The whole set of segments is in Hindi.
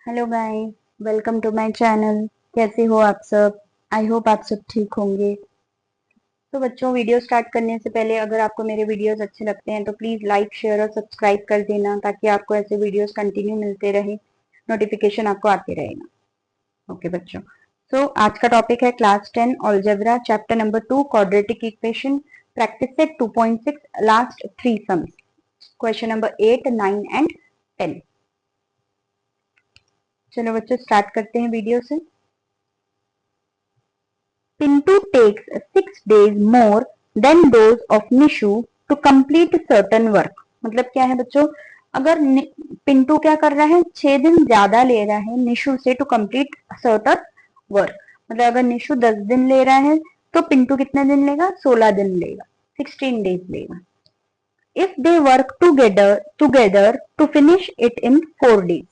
Hello guys, welcome to my channel. कैसे हो आप सब? आई होप आप सब ठीक होंगे। तो बच्चों, वीडियो स्टार्ट करने से पहले अगर आपको मेरे वीडियोस अच्छे लगते हैं तो प्लीज लाइक, शेयर और सब्सक्राइब कर देना, ताकि आपको ऐसे वीडियोस कंटिन्यू मिलते रहे, नोटिफिकेशन आपको आते रहेगा। ओके बच्चों, तो आज का टॉपिक है class 10 algebra, chapter number 2 quadratic equation, practice set 2.6, last 3 sums, question number 8, 9 and 10। चलो बच्चों, स्टार्ट करते हैं वीडियो से। Pintu takes 6 days more than those of Nishu to complete certain work। मतलब क्या है बच्चों, अगर पिंटू क्या कर रहा है, 6 दिन ज्यादा ले रहा है निशु से टू कंप्लीट सर्टन वर्क। मतलब अगर निशु 10 दिन ले रहा है तो पिंटू कितने दिन लेगा? 16 दिन लेगा, 16 डेज लेगा। If they work together to finish it in 4 days।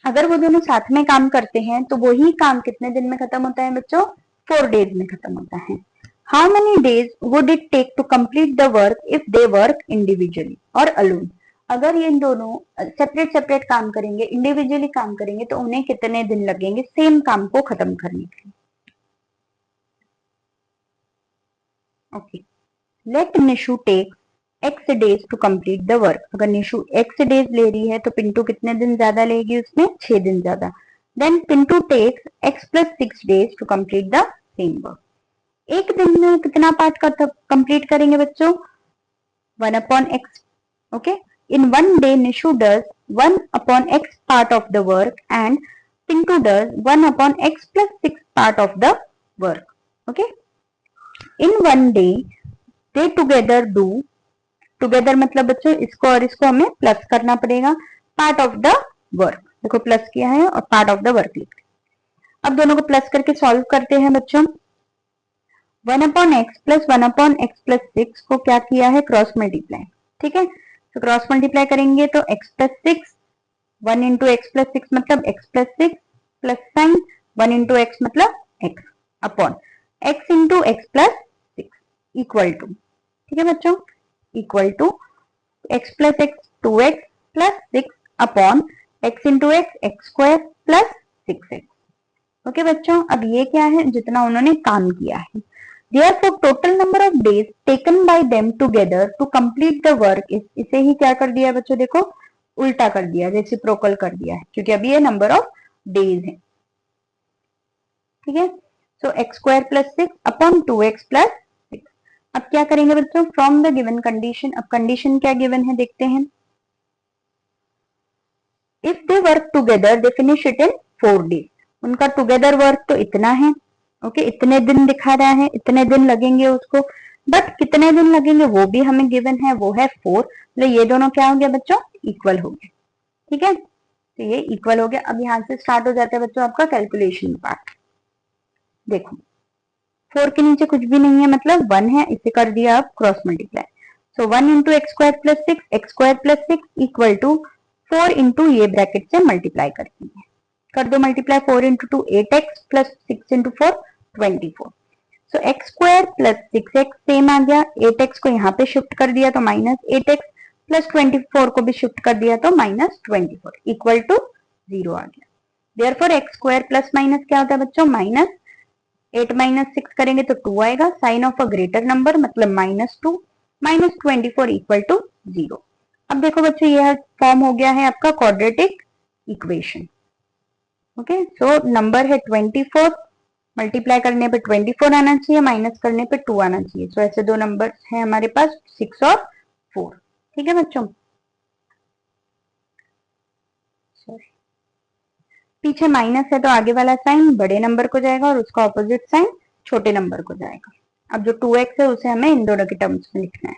अगर वो दोनों साथ में काम करते हैं तो वही काम कितने दिन में खत्म होता है बच्चों? 4 days में खत्म होता है। How many days would it take to complete the work if they work individually और अलोन। अगर ये दोनों सेपरेट सेपरेट काम करेंगे, इंडिविजुअली काम करेंगे, तो उन्हें कितने दिन लगेंगे सेम काम को खत्म करने के लिए? Okay, let Nishu take X days to complete the work. अगर निशु एक्स डेज ले रही है तो पिंटू कितने दिन ज्यादा लेगी? उसमें 6 दिन ज्यादा। Then Pintu takes X plus 6 days to complete the same work. एक दिन में कितना पार्ट कंप्लीट करेंगे बच्चों? 1/x। Okay, in 1 day Nishu does 1/x part of the work and Pintu does 1/x plus 6 part of the work. Okay, in 1 day they together do, together मतलब बच्चों इसको और इसको हमें प्लस करना पड़ेगा, पार्ट ऑफ द वर्क। देखो प्लस किया है और पार्ट ऑफ द वर्क लिख। अब दोनों को प्लस करके सॉल्व करते हैं बच्चों। 1/x प्लस 1/x प्लस 6 को क्या किया है? Cross multiply. ठीक है, तो क्रॉस मल्टीप्लाई करेंगे तो x plus 6, 1 into X plus 6 मतलब x plus 6 plus sign 1 into X मतलब x upon x into X plus 6 equal to, ठीक है बच्चों, equal to x plus X 2x plus 6 upon x into X X square plus 6x। Okay बच्चों, अब ये क्या है? जितना उन्होंने काम किया है। Therefore, total number of days taken by them together to complete the work is, इसे ही क्या कर दिया बच्चों? देखो उल्टा कर दिया, रेसिप्रोकल कर दिया है, क्योंकि अभी ये नंबर ऑफ डेज है। ठीक है, so x square plus 6 upon 2x plus 6। अब क्या करेंगे बच्चों? From the given condition. अब कंडीशन क्या गिवन है देखते हैं। If they work together they finish it in 4 days। उनका टुगेदर वर्क तो इतना है, ओके, इतने दिन दिखा रहा है, इतने दिन लगेंगे उसको, बट कितने दिन लगेंगे वो भी हमें गिवन है, वो है 4। तो ये दोनों क्या हो गया बच्चों? इक्वल हो गया। ठीक है, तो ये इक्वल हो गया। अब यहां से स्टार्ट हो जाता है बच्चों आपका कैलकुलेशन पार्ट। देखो 4 के नीचे कुछ भी नहीं है, मतलब 1 है, इसे कर दिया आप cross multiply. So 1 into x square plus 6, x square plus 6 equal to 4 into ये ब्रैकेट से मल्टीप्लाई करती है, कर दो multiply. 4 into 2 8x plus 6 into 4 24। So x square plus 6x same आ गया, 8x को यहाँ पे शिफ्ट कर दिया तो माइनस 8x प्लस 24 को भी शिफ्ट कर दिया तो माइनस 24 इक्वल टू 0 आ गया। Therefore x square plus minus क्या होता है बच्चों? माइनस 8 माइनस 6 करेंगे तो 2 आएगा, sign of a greater number मतलब -2 माइनस 24 इक्वल टू 0। अब देखो बच्चों यह फॉर्म हो गया है आपका quadratic equation. Okay, so number है 24, मल्टीप्लाई करने पे 24 आना चाहिए, माइनस करने पे 2 आना चाहिए। सो ऐसे दो नंबर है हमारे पास 6 और 4। ठीक है बच्चों, पीछे माइनस है तो आगे वाला साइन बड़े नंबर को जाएगा और उसका ऑपोजिट साइन छोटे नंबर को जाएगा। अब जो 2x है उसे हमें इन दोनों के टर्म्स में लिखना है।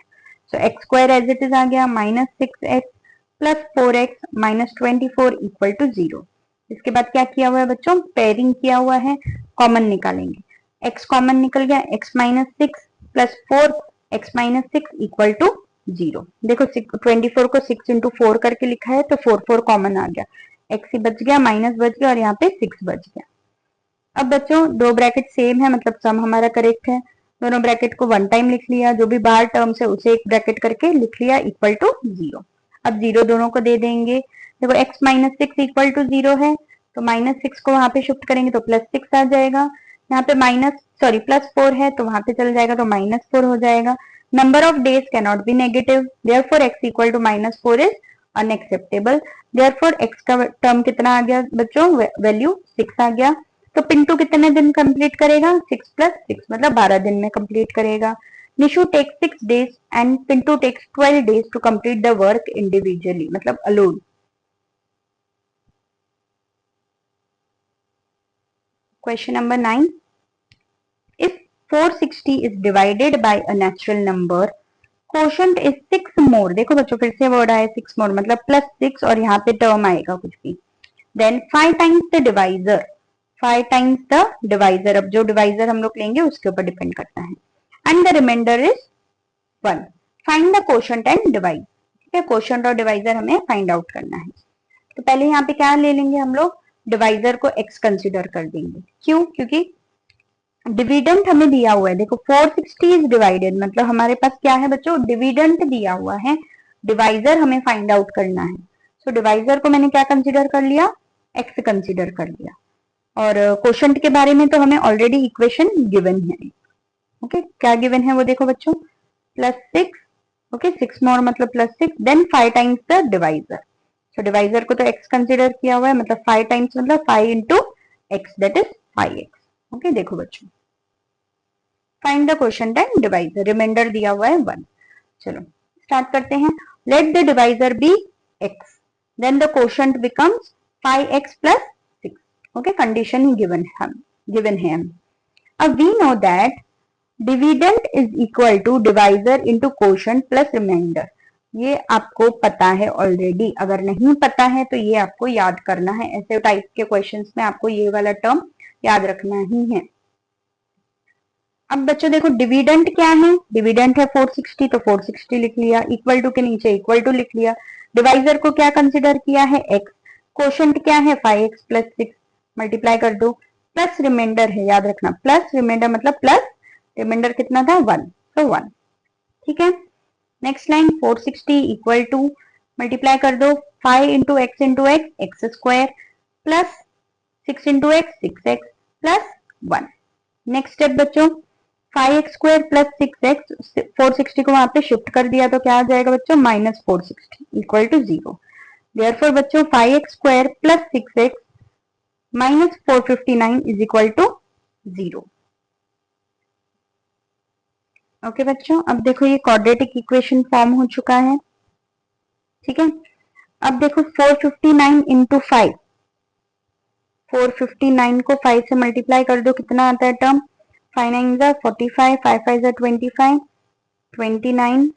So x square as it is आ गया, minus 6x plus 4x minus 24 equal to 0। इसके बाद क्या किया हुआ है बच्चों? पेयरिंग किया हुआ है, कॉमन निकालेंगे। x कॉमन निकल गया, x minus 6 plus 4 x minus 6 equal to 0। देखो 24 को 6 इंटू 4 करके लिखा है तो 4 कॉमन आ गया, एक्स ही बच गया, माइनस बच गया और यहाँ पे 6 बच गया। अब बच्चों दो ब्रैकेट सेम है, मतलब सम हमारा करेक्ट है। दोनों ब्रैकेट को वन टाइम लिख लिया, जो भी बाहर टर्म्स है उसे एक ब्रैकेट करके लिख लिया इक्वल टू 0। अब 0 दोनों को दे देंगे, देखो x minus six equal to 0 है, तो माइनस सिक्स को वहां पे शिफ्ट करेंगे तो प्लस सिक्स आ जाएगा। यहाँ पे प्लस 4 है तो वहां पे चल जाएगा तो माइनस 4 हो जाएगा। Number of days cannot be negative, therefore x equal to minus 4 is unacceptable. Therefore x का टर्म कितना आ गया बच्चों, वैल्यू 6 आ गया। तो पिंटू कितने दिन कंप्लीट करेगा, 6 प्लस 6 मतलब 12 दिन में कंप्लीट करेगा। Nishu takes 6 days and Pintu takes 12 days to complete the work individually, मतलब alone। Question number 9. If 460 is divided by a natural number, quotient is 6 more। देखो बच्चों फिर से वर्ड आया 6 more, मतलब प्लस 6 और यहाँ पे टर्म आएगा कुछ भी। Then 5 times the divisor, 5 times the divisor, अब जो डिवाइजर हम लोग लेंगे उसके ऊपर डिपेंड करता है। And the remainder is 1। Find the quotient and divide. ठीक है, क्वोशंट और डिवाइजर हमें फाइंड आउट करना है। तो पहले यहाँ पे क्या ले लेंगे हम लोग, डिवाइजर को x कंसिडर कर देंगे। क्यों, क्योंकि डिविडेंट हमें दिया हुआ है। देखो 460 इज डिवाइडेड, मतलब हमारे पास क्या है बच्चों, डिविडेंट दिया हुआ है, डिवाइजर हमें फाइंड आउट करना है। सो डिवाइजर को मैंने क्या कंसिडर कर लिया, x कंसिडर कर लिया। और क्वोशंट के बारे में तो हमें ऑलरेडी इक्वेशन गिवन है। ओके, क्या गिवन है वो देखो बच्चों, प्लस 6, ओके 6 मोर मतलब plus 6, then 5 times the divisor. So divisor को तो x कंसिडर किया हुआ है, मतलब 5 टाइम्स मतलब 5 into X, that is 5x। Okay देखो बच्चों, find the quotient and divisor, remainder दिया हुआ है 1। चलो स्टार्ट करते हैं। Let the divisor be x, then the quotient becomes 5x plus 6। Okay, condition ही गिवन है। अब we know that dividend is equal to divisor into quotient plus remainder. ये आपको पता है ऑलरेडी, अगर नहीं पता है तो ये आपको याद करना है। ऐसे टाइप के क्वेश्चंस में आपको ये वाला टर्म याद रखना ही है। अब बच्चों देखो डिविडेंट क्या है, डिविडेंट है 460 तो 460 लिख लिया, इक्वल टू के नीचे इक्वल टू लिख लिया। डिवाइजर को क्या कंसिडर किया है, x। क्वोशंट क्या है 5x प्लस 6, मल्टीप्लाई कर दो। प्लस रिमाइंडर है, याद रखना प्लस रिमाइंडर मतलब प्लस रिमाइंडर कितना था 1, तो 1। ठीक है, next line 460 equal to, multiply कर दो 5 into X X square plus 6 into X 6x plus 1। Next step बच्चों, 5x स्क्वायर प्लस 6x, 460 को वहां पे शिफ्ट कर दिया तो क्या आ जाएगा बच्चों, माइनस 460 इक्वल टू 0। देयरफॉर बच्चों 5x square plus 6x minus 459 is equal to 0। Okay बच्चों, अब देखो ये क्वाड्रेटिक इक्वेशन फॉर्म हो चुका है। ठीक है, अब देखो 459 इंटू 5, 459 को 5 से मल्टीप्लाई कर दो, कितना आता है टर्म, 5 9 जा 45, 5 5 जा 25, 29,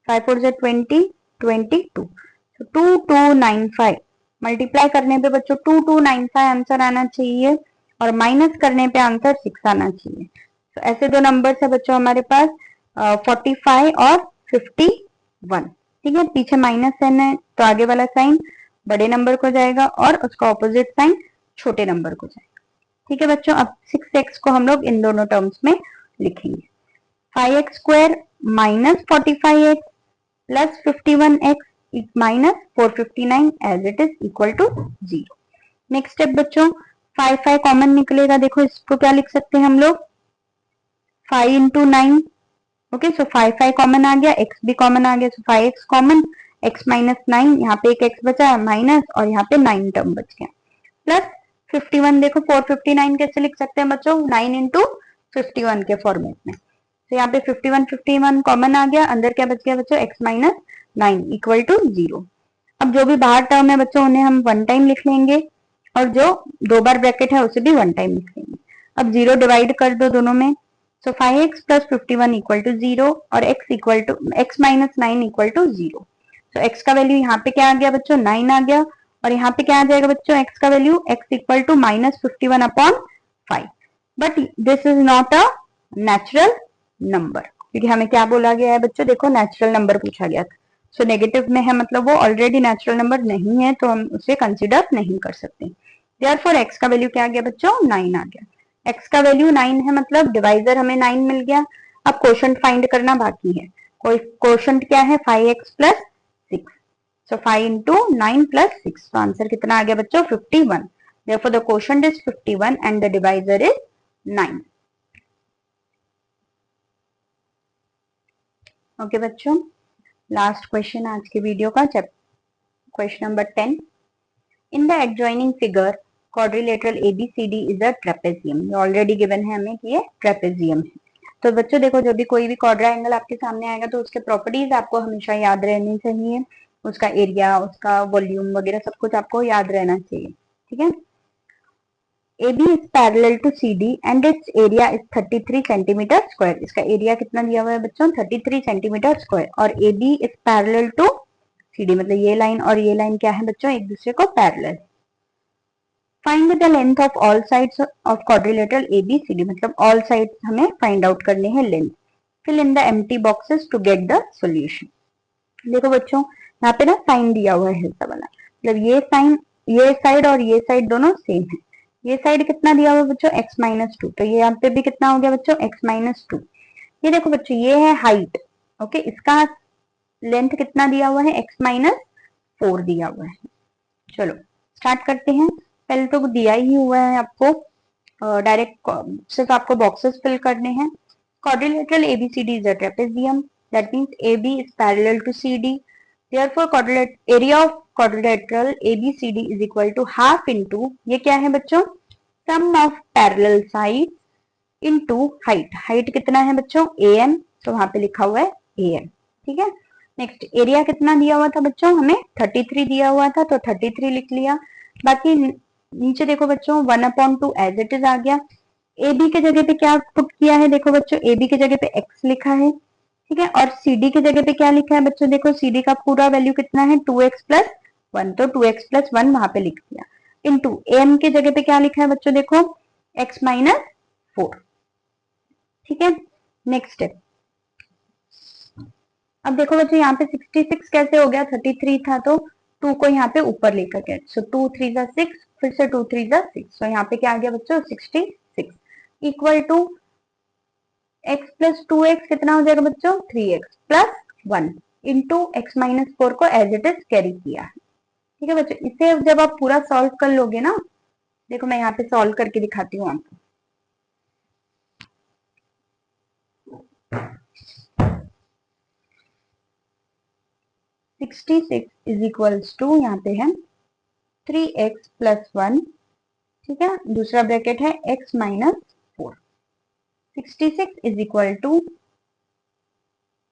5 4 जा 20, 22, तो 2295 मल्टीप्लाई करने पे बच्चों 2295 आंसर आना चाहिए, और माइनस करने पे आंसर 6 आना चाहिए। तो ऐसे दो नंबर्स है बच्चों हमारे पास, 45 और 51। ठीक है, पीछे माइनस साइन है तो आगे वाला साइन बड़े नंबर को जाएगा और उसका ऑपोजिट साइन छोटे नंबर को जाएगा। ठीक है बच्चों, अब 6x को हम लोग इन दोनों टर्म्स में लिखेंगे। 5x square minus 45x plus 51x minus 459 as it is equal to 0। Next step बच्चों, 5 5 कॉमन निकलेगा, देखो इसको क्या लिख सकते हैं हम लोग, 5 इंटू 9। ओके, सो 5 5 कॉमन आ गया, x भी कॉमन आ गया, सो 5x कॉमन, x माइनस 9, यहाँ पे एक x बचा माइनस, और यहाँ पे 9 टर्म बच गया, प्लस 51। देखो 459 कैसे लिख सकते हैं बच्चों, 9 इंटू 51 के फॉर्मेट में। तो यहाँ पे 51 51 कॉमन आ गया, अंदर क्या बच गया बच्चों, x माइनस 9 इक्वल टू 0। अब जो भी बाहर टर्म है बच्चों उन्हें हम 1 टाइम लिख लेंगे, और जो 2 बार ब्रैकेट है उसे भी 1 टाइम लिख लेंगे। अब 0 डिवाइड कर दो दोनों में, सो 5x प्लस 51 इक्वल टू 0 और x माइनस 9 इक्वल टू 0। तो x का वैल्यू यहाँ पे क्या आ गया बच्चों, 9 आ गया, और यहाँ पे क्या आ जाएगा बच्चों, x का value x equal to minus 51 upon 5। But this is not a natural number, क्योंकि हमें क्या बोला गया है बच्चों, देखो नेचुरल नंबर पूछा गया था, सो नेगेटिव में है मतलब वो ऑलरेडी नेचुरल नंबर नहीं है, तो हम उसे कंसिडर नहीं कर सकते। देयरफॉर x का वैल्यू क्या आ गया बच्चों, 9 आ गया। x का वैल्यू 9 है मतलब डिवाइजर हमें 9 मिल गया। अब क्वोशंट फाइंड करना बाकी है। क्वोशंट क्या है, 5x प्लस 6। सो 5 इंटू 9 प्लस 6, तो आंसर कितना आ गया बच्चों 51. Therefore the quotient is 51 and the divisor is 9. Okay बच्चों, लास्ट क्वेश्चन आज के वीडियो का, question number 10. In the adjoining figure quadrilateral ABCD is a trapezium. ये ऑलरेडी गिवन है हमें कि ये ट्रेपेजियम है. तो बच्चों देखो, जो भी कोई भी क्वाड्रा एंगल आपके सामने आएगा तो उसके प्रॉपर्टीज आपको हमेशा याद रहनी चाहिए. उसका एरिया, उसका वॉल्यूम वगैरह सब कुछ आपको याद रहना चाहिए. ठीक है. AB is parallel to CD and its area is 33 centimetre square. इसका एरिया कितना दिया हुआ है बच्चों 33 सेंटीमीटर स्क्वायर. और AB is parallel to CD, मतलब ये लाइन और ये लाइन क्या है बच्चों, एक दूसरे को parallel. Find the length of all sides of quadrilateral ABCD, मतलब ऑल साइड्स हमें फाइंड आउट करने हैं length. Fill in the empty boxes to get the solution. देखो बच्चों, यहाँ पे ना साइन दिया हुआ है ऐसा वाला, मतलब ये साइन, ये साइड और ये साइड दोनों सेम है. ये साइड कितना दिया हुआ बच्चों x-2, तो ये यहाँ पे भी कितना हो गया बच्चों x-2. ये देखो बच्चों, ये है हाइट. ओके, इसका लेंथ कितना दिया हुआ है x-4 दिया हुआ है. चलो स्टार्ट करते हैं. पहले तो दिया ही हुआ है आपको, डायरेक्ट सिर्फ आपको बॉक्सेस फिल करने हैं. Quadrilateral ABCD is a trapezium. That means AB is parallel to CD. Therefore area of quadrilateral ABCD is equal to half into, ये क्या है बच्चों, sum of parallel sides into height. height कितना है बच्चों AM, तो वहां पे लिखा हुआ है AM. ठीक है. नेक्स्ट, एरिया कितना दिया हुआ था बच्चों, हमें 33 दिया हुआ था, तो 33 लिख लिया. बाकी नीचे देखो बच्चों 1/2 एज इट इज आ गया. AB के जगह पे क्या पुट किया है, देखो बच्चों AB के जगह पे x लिखा है. ठीक है. और CD की जगह पे क्या लिखा है बच्चों, देखो CD का पूरा वैल्यू कितना है 2x + 1, तो 2x + 1 वहां पे लिख दिया. इनटू AM की जगह पे क्या लिखा है बच्चों, देखो x-4. ठीक है. Next step. अब देखो बच्चों, यहाँ पे 66 कैसे हो गया, 33 था तो 2 को यहाँ पे ऊपर लेकर गए, सो 2 3 = 6, फिर से 2 3 = 6, तो यहाँ पे क्या आ गया बच्चों 66 इक्वल टू x + 2x कितना हो जाएगा बच्चों 3x + 1 इंटू x-4 को एज इट इज कैरी किया है. ठीक है बच्चों, इसे जब आप पूरा सॉल्व कर लोगे ना, देखो मैं यहाँ पे सॉल्व करके दिखाती हूँ आपको. इज इक्वल्स टू, यहाँ पे है 3x + 1. ठीक है. दूसरा ब्रैकेट है x-4. 66 is equal to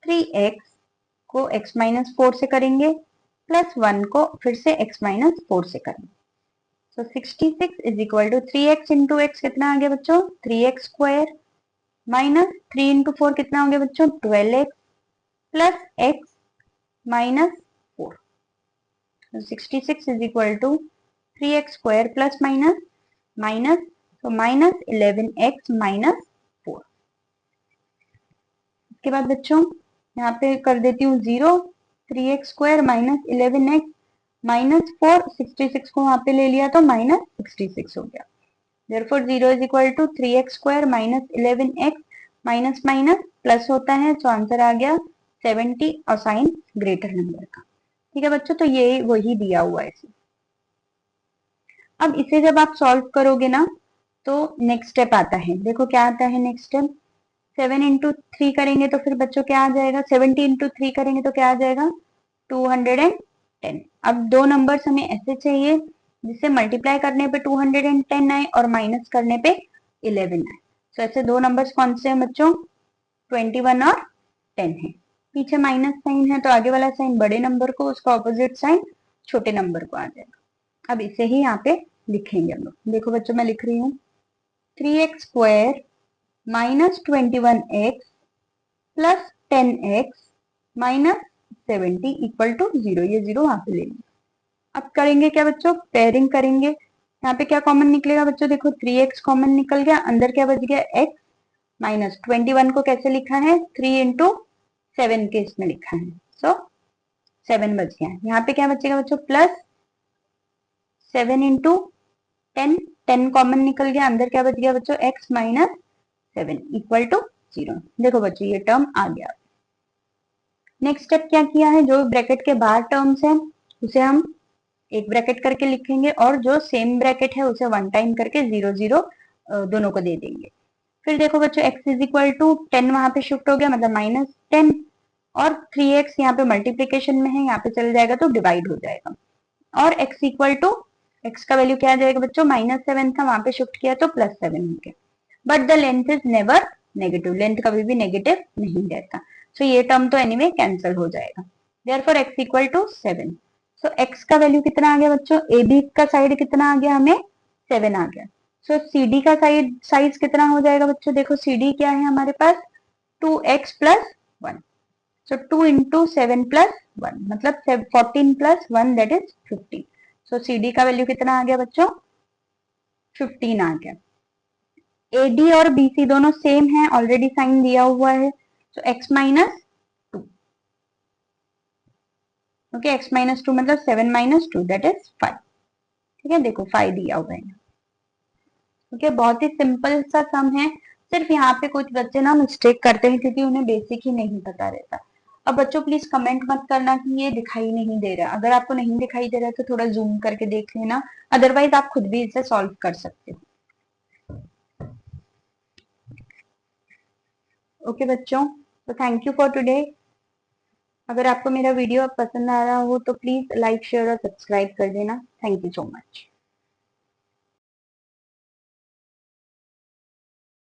3x को x-4 से करेंगे, +1 को फिर से x-4 से करेंगे. So 66 is equal to 3x into x कितना आ गया बच्चों 3x² माइनस 3 इंटू 4 कितना हो गया बच्चों 12x plus x - 4. So 66 is equal to 3x² plus minus minus, तो -11x - 4. इसके बाद बच्चों यहाँ पे कर देती हूँ 0, 3x² माइनस 11x माइनस 4, 66 को वहां पे ले लिया तो -66 हो गया. Therefore 0 is equal to 3x² minus 11x minus minus plus होता है, तो आंसर आ गया 70 और साइन ग्रेटर नंबर का. ठीक है बच्चों, तो ये वही दिया हुआ है इसे. अब इसे जब आप सॉल्व करोगे ना, तो नेक्स्ट स्टेप आता है. देखो क्या आता है नेक्स्ट स्टेप, 7 इंटू 3 करेंगे तो फिर बच्चों क्या आ जाएगा, 70 इंटू 3 करेंगे तो क्या आ जाएगा 210. अब दो नंबर्स हमें ऐसे चाहिए जिससे मल्टीप्लाई करने पे 210 आए और माइनस करने पे 11 आए. तो ऐसे दो नंबर्स कौन से हैं बच्चों 21 और 10 है. पीछे माइनस साइन है तो आगे वाला साइन बड़े नंबर को, उसका ऑपोजिट साइन छोटे नंबर को आ जाएगा. अब इसे ही यहाँ पे लिखेंगे हम लोग. देखो बच्चों मैं लिख रही हूँ 3x² minus 21x plus 10x minus 70 equal to 0. ये 0 वहां पे लेंगे. अब करेंगे क्या बच्चों, पेयरिंग करेंगे. यहाँ पे क्या कॉमन निकलेगा बच्चों, देखो 3x कॉमन निकल गया, अंदर क्या बच गया x माइनस 21 को कैसे लिखा है 3 इंटू 7 के इसमें लिखा है, सो 7 बच गया. यहाँ पे क्या बचेगा बच्चों प्लस 7 इंटू 10, 10 कॉमन निकल गया, अंदर क्या बच गया बच्चों x माइनस 7 इक्वल टू 0. देखो बच्चों ये टर्म आ गया. नेक्स्ट स्टेप क्या किया है, जो ब्रैकेट के बाहर टर्म्स हैं उसे हम एक ब्रैकेट करके लिखेंगे और जो सेम ब्रैकेट है उसे 1 टाइम करके 0 0 दोनों को दे देंगे। फिर देखो बच्चों x इज इक्वल टू 10 वहां पे शिफ्ट हो गया, मतलब -10, और 3x यहाँ पे मल्टीप्लीकेशन में है, यहाँ पे चल जाएगा तो डिवाइड हो जाएगा। और x इक्वल टू, x का वैल्यू क्या आ जाएगा बच्चों, -7 था, वहां पे शिफ्ट किया तो +7 हो गया। But the length is never negative, length कभी भी नेगेटिव नहीं रहता। सो ये टर्म तो एनीवे कैंसिल हो जाएगा। Therefore x equal to 7। So x का वैल्यू कितना आ गया बच्चों, AB का साइड कितना आ गया हमें, 7 आ गया। सो CD का साइज कितना हो जाएगा बच्चों, देखो CD क्या है हमारे पास, 2x + 1। सो 2 इंटू 7 + 1 मतलब 14 + 1 दैट इज 15। सो CD का वैल्यू कितना आ गया बच्चों, 15 आ गया। AD और BC दोनों सेम है, ऑलरेडी साइन दिया हुआ है, तो x -2। ओके, x -2 मतलब 7 - 2 दैट इज 5। ठीक है, देखो 5 दिया हुआ है। ओके, बहुत ही सिंपल सा सम है। सिर्फ यहाँ पे कुछ बच्चे ना मिस्टेक करते हैं क्योंकि उन्हें बेसिक ही नहीं पता रहता। अब बच्चों प्लीज कमेंट मत करना कि ये दिखाई नहीं दे रहा, अगर आपको नहीं दिखाई दे रहा है तो थोड़ा जूम करके देख लेना, अदरवाइज आप खुद भी इसे सॉल्व कर सकते हो। ओके बच्चों, तो थैंक यू फॉर टुडे। अगर आपको मेरा वीडियो पसंद आ रहा हो तो प्लीज लाइक शेयर और सब्सक्राइब कर देना। Thank you so much.